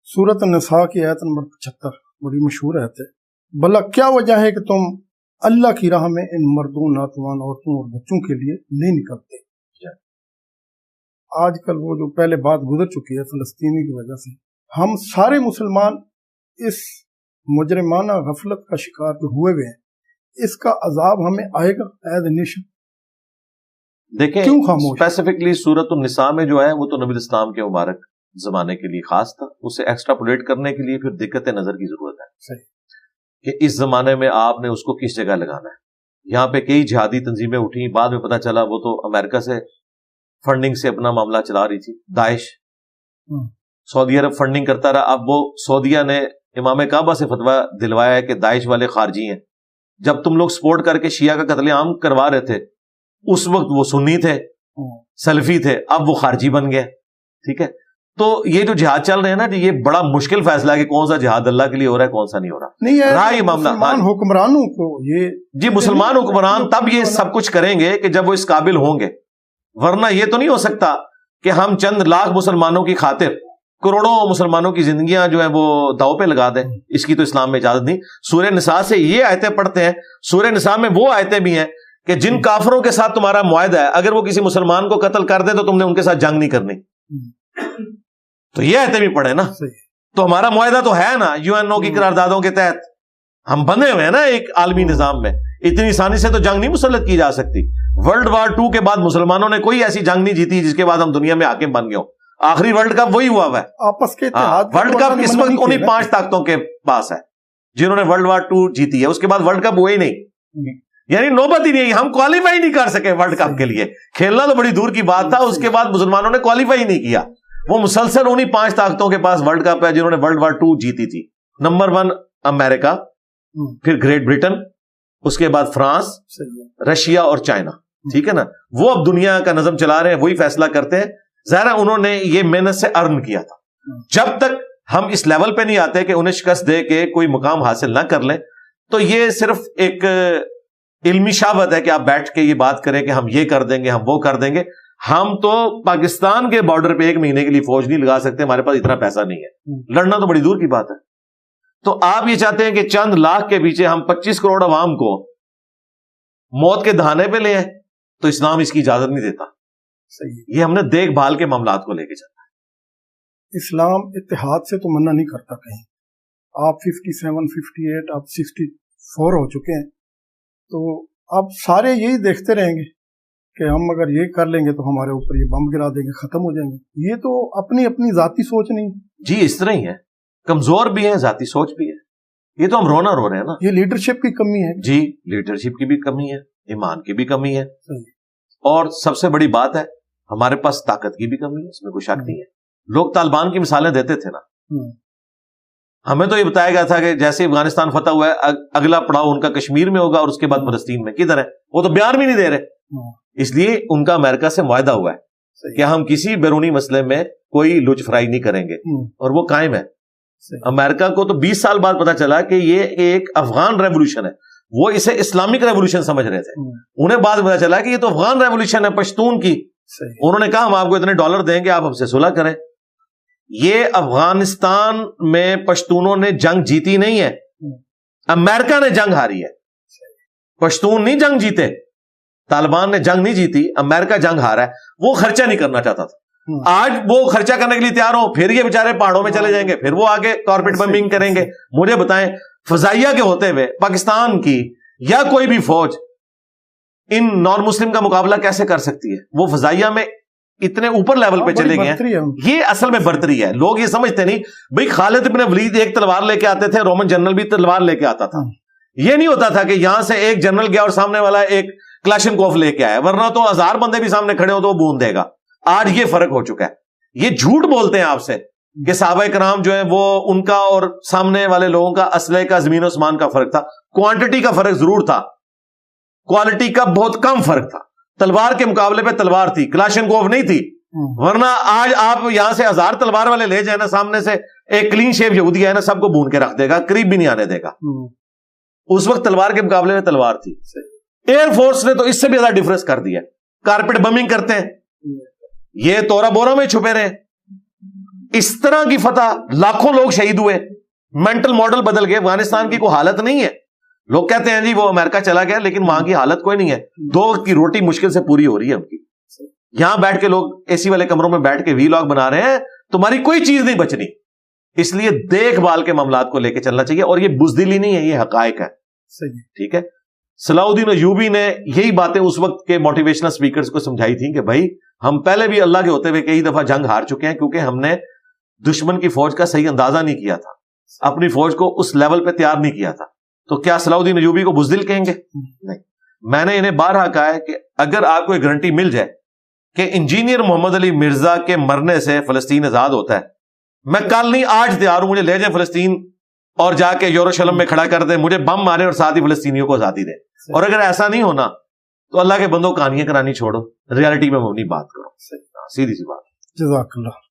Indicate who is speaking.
Speaker 1: सूरत निसा की आयत नंबर 75 बड़ी मशहूर आयत है, भला क्या वजह है कि तुम अल्लाह की राह में इन मर्दों, नौजवान औरतों और बच्चों के लिए नहीं निकलते। आजकल वो जो पहले बात गुजर चुकी है फलस्तीनी की वजह से, हम सारे मुसलमान इस मुजरिमाना गफलत का शिकार जो हुए हुए हैं, इसका अजाब हमें आएगा एज ए नेशन।
Speaker 2: देखें,
Speaker 1: क्यों खामोश?
Speaker 2: स्पेसिफिकली सूरत निसा में जो है वो तो नबी इस्लाम के मुबारक जमाने के लिए खास था, उसे एक्स्ट्रापोलेट करने के लिए फिर दिक्कत नजर की जरूरत है।
Speaker 1: सही
Speaker 2: कि इस जमाने में आपने उसको किस जगह लगाना है। यहाँ पे कई जिहादी तंजीमें उठी, बाद में पता चला वो तो अमेरिका से फंडिंग से अपना मामला चला रही थी। दाइश सऊदी अरब फंडिंग करता रहा। अब वो सऊदिया ने इमाम काबा से फतवा दिलवाया है कि दाइश वाले खारजी हैं। जब तुम लोग सपोर्ट करके शिया का कत्लेआम करवा रहे थे उस वक्त वो सुन्नी थे, सलफी थे, अब वो खारजी बन गए। ठीक है, तो ये जो जिहाद चल रहे हैं ना, ये बड़ा मुश्किल फैसला है कि कौन सा जिहाद अल्लाह के लिए हो रहा है, कौन सा नहीं हो रहा।
Speaker 1: नहीं है
Speaker 2: रहा ये मामला
Speaker 1: मुसलमान हुक्मरानों को ये
Speaker 2: जी, मुसलमान हुक्मरान तब ये सब कुछ करेंगे कि जब वो इस काबिल होंगे, वरना ये तो नहीं हो सकता कि हम चंद लाख मुसलमानों की खातिर करोड़ों मुसलमानों की जिंदगियां जो है वो दाव पे लगा दें। इसकी तो इस्लाम में इजाजत नहीं। सूरह निसा से ये आयतें पढ़ते हैं, सूरह निसा में वो आयतें भी हैं कि जिन काफरों के साथ तुम्हारा मुआहदा है, अगर वो किसी मुसलमान को कत्ल कर दे तो तुमने उनके साथ जंग नहीं करनी। तो ये आयतें भी पढ़े ना, तो हमारा मुआहदा तो है ना, यूएनओ की करारदादों के तहत हम बंधे हुए हैं ना एक आलमी निजाम में। इतनी आसानी से तो जंग नहीं मुसल्लत की जा सकती। वर्ल्ड वार 2 के बाद मुसलमानों ने कोई ऐसी जंग नहीं जीती जिसके बाद हम दुनिया में हाकिम बन गए। आखिरी वर्ल्ड कप वही हुआ है
Speaker 1: आपस के इत्तेहाद।
Speaker 2: वर्ल्ड कप इस वक्त उन्हीं 5 ताकतों के पास है जिन्होंने वर्ल्ड वार 2 जीती है। उसके बाद वर्ल्ड कप हुआ ही नहीं, यानी नौबत ही नहीं, हम क्वालिफाई नहीं कर सके वर्ल्ड कप के लिए। खेलना तो बड़ी दूर की बात था, उसके बाद मुसलमानों ने क्वालिफाई नहीं किया। वो मुसलसल उन्हीं 5 ताकतों के पास वर्ल्ड कप है जिन्होंने वर्ल्ड वार 2 जीती थी। नंबर 1 अमेरिका, फिर ग्रेट ब्रिटेन, उसके बाद फ्रांस, रशिया और चाइना। ठीक है ना, वो अब दुनिया का नजम चला रहे हैं, वही फैसला करते हैं। ज़ाहिर है उन्होंने ये मेहनत से अर्न किया था। जब तक हम इस लेवल पे नहीं आते कि उन्हें शिकस्त दे के कोई मुकाम हासिल ना कर लें, तो ये सिर्फ एक इल्मी शावत है कि आप बैठ के ये बात करें कि हम ये कर देंगे, हम वो कर देंगे। हम तो पाकिस्तान के बॉर्डर पे 1 महीने के लिए फौज नहीं लगा सकते, हमारे पास इतना पैसा नहीं है। लड़ना तो बड़ी दूर की बात है। तो आप ये चाहते हैं कि चंद लाख के पीछे हम 25 करोड़ अवाम को मौत के दहाने पे ले आए, तो इस्लाम इसकी इजाजत नहीं देता।
Speaker 1: सही।
Speaker 2: ये हमने देखभाल के मामलात को लेके चलना है।
Speaker 1: इस्लाम इत्तेहाद से तो मना नहीं करता कहीं। आप 57, 58, आप 64 हो चुके हैं, तो अब सारे यही देखते रहेंगे कि हम अगर ये कर लेंगे तो हमारे ऊपर ये बम गिरा देंगे, खत्म हो जाएंगे। ये तो अपनी अपनी जाती सोच नहीं
Speaker 2: जी, इस तरह ही है। कमजोर भी है, जाती सोच भी है। ये तो हम रोना रो रहे हैं ना।
Speaker 1: ये लीडरशिप की कमी है
Speaker 2: जी, लीडरशिप की भी कमी है, ईमान की भी कमी है, और सबसे बड़ी बात है हमारे पास ताकत की भी कमी है, इसमें कोई शक नहीं है। लोग तालिबान की मिसालें देते थे ना, हमें तो ये बताया गया था कि जैसे अफगानिस्तान फतह हुआ है अगला पड़ाव उनका कश्मीर में होगा और उसके बाद फलस्तीन में। किधर है वो? तो बयान भी नहीं दे रहे। इसलिए उनका अमेरिका से मुआहदा हुआ है कि हम किसी बैरूनी मसले में कोई लुचफराई नहीं करेंगे, और वो कायम है। अमेरिका को तो 20 साल बाद पता चला कि ये एक अफगान रेवोल्यूशन है। वो इसे इस्लामिक रेवोल्यूशन समझ रहे थे, उन्हें बाद में पता चला कि ये तो अफगान रेवोल्यूशन है, पश्तून की। उन्होंने कहा हम आपको इतने डॉलर देंगे, आप हमसे सुलह करें। ये अफगानिस्तान में पश्तूनों ने जंग जीती नहीं है, अमेरिका ने जंग हारी है। पश्तून नहीं जंग जीते, तालिबान ने जंग नहीं जीती, अमेरिका जंग हारा है। वो खर्चा नहीं करना चाहता था, आज वो खर्चा करने के लिए तैयार हो, फिर ये बेचारे पहाड़ों में चले जाएंगे, फिर वो आगे कॉर्पोरेट बम्बिंग करेंगे। मुझे बताएं, फजाइया के होते हुए पाकिस्तान की या कोई भी फौज इन नॉन मुस्लिम का मुकाबला कैसे कर सकती है? वो फजाइया में इतने ऊपर लेवल पे चले गए। ये असल में बर्तरी है। लोग ये समझते नहीं भाई, खालिद इब्न वलीद एक तलवार लेके आते थे, रोमन जनरल भी तलवार लेके आता था। ये नहीं होता था कि यहां से एक जनरल गया और सामने वाला एक क्लाशनकोफ लेके आया, वरना तो 1000 बंदे भी सामने खड़े हो तो वो बूंद देगा। आज ये फर्क हो चुका है। ये झूठ बोलते हैं आपसे कि सहाबा कराम जो है वो उनका और सामने वाले लोगों का असले का जमीन आसमान का फर्क था। क्वांटिटी का फर्क जरूर था, क्वालिटी का बहुत कम फर्क था। तलवार के मुकाबले पे तलवार थी, क्लाशनकोफ नहीं थी। वरना आज आप यहां से 1000 तलवार वाले ले जाए ना, सामने से एक क्लीन शेप यहूदी है ना, सबको भून के रख देगा, करीब भी नहीं आने देगा। उस वक्त तलवार के मुकाबले में तलवार थी। एयरफोर्स ने तो इससे भी ज्यादा डिफरेंस कर दिया। कारपेट बमिंग करते हैं, ये तोरा बोरा में छुपे रहे, اس طرح کی فتح، لاکھوں لوگ شہید ہوئے، مینٹل ماڈل بدل گئے. افغانستان کی کوئی حالت نہیں ہے. لوگ کہتے ہیں جی وہ امریکہ چلا گیا، لیکن وہاں کی حالت کوئی نہیں ہے. 2 وقت کی روٹی مشکل سے پوری ہو رہی ہے ان کی. یہاں بیٹھ کے لوگ اے سی والے کمروں میں بیٹھ کے وی لاگ بنا رہے ہیں. تمہاری کوئی چیز نہیں بچنی. اس لیے دیکھ بھال کے معاملات کو لے کے چلنا چاہیے، اور یہ بزدلی نہیں ہے، یہ حقائق ہے. ٹھیک ہے. صلاح الدین ایوبی نے یہی باتیں اس وقت کے موٹیویشنل سپیکرز کو سمجھائی تھیں کہ بھائی ہم پہلے بھی اللہ کے ہوتے ہوئے کئی دفعہ جنگ ہار چکے ہیں، کیونکہ ہم نے دشمن کی فوج کا صحیح اندازہ نہیں کیا تھا، اپنی فوج کو اس لیول پہ تیار نہیں کیا تھا. تو کیا صلاح الدین ایوبی کو بزدل کہیں گے؟ نہیں. میں نے انہیں بارہا کہا ہے کہ اگر آپ کو ایک گارنٹی مل جائے کہ انجینئر محمد علی مرزا کے مرنے سے فلسطین آزاد ہوتا ہے، میں کل نہیں آج تیار ہوں، مجھے لے جائیں فلسطین اور جا کے یروشلم میں کھڑا کر دیں، مجھے بم مارے اور ساتھ ہی فلسطینیوں کو آزادی دیں. اور اگر ایسا نہیں ہونا تو اللہ کے بندوں کہانیاں کرانی چھوڑو، ریالٹی میں مبنی بات کرو. سیدھی سی بات.
Speaker 1: جزاک اللہ.